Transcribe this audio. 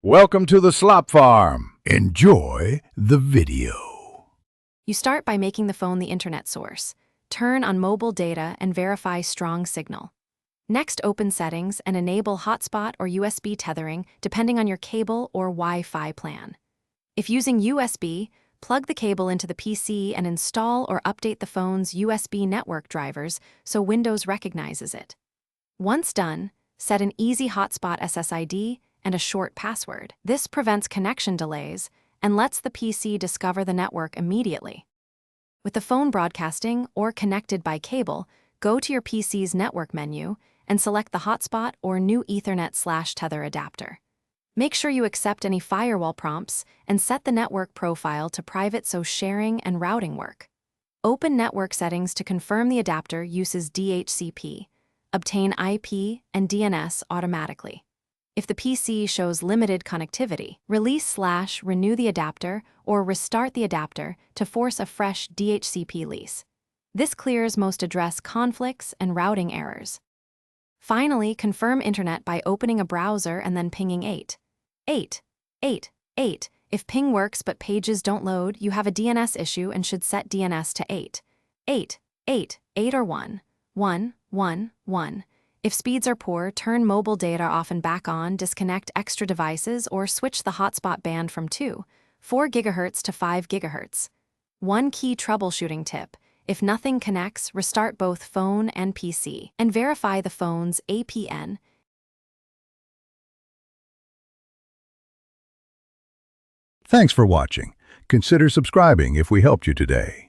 Welcome to the Slop Farm. Enjoy the video. You start by making the phone the internet source. Turn on mobile data and verify strong signal. Next, open settings and enable hotspot or USB tethering depending on your cable or Wi-Fi plan. If using USB, plug the cable into the PC and install or update the phone's USB network drivers so Windows recognizes it. Once done, set an easy hotspot SSID and a short password. This prevents connection delays and lets the PC discover the network immediately. With the phone broadcasting or connected by cable, go to your PC's network menu and select the hotspot or new Ethernet/tether adapter. Make sure you accept any firewall prompts and set the network profile to private so sharing and routing work. Open network settings to confirm the adapter uses DHCP. Obtain IP and DNS automatically. If the PC shows limited connectivity, release/renew the adapter or restart the adapter to force a fresh DHCP lease. This clears most address conflicts and routing errors. Finally, confirm internet by opening a browser and then pinging 8. If ping works but pages don't load, you have a DNS issue and should set DNS to 8 or 1. If speeds are poor, turn mobile data off and back on, disconnect extra devices, or switch the hotspot band from 4 GHz to 5 GHz. One key troubleshooting tip: if nothing connects, restart both phone and PC, and verify the phone's APN. Thanks for watching. Consider subscribing if we helped you today.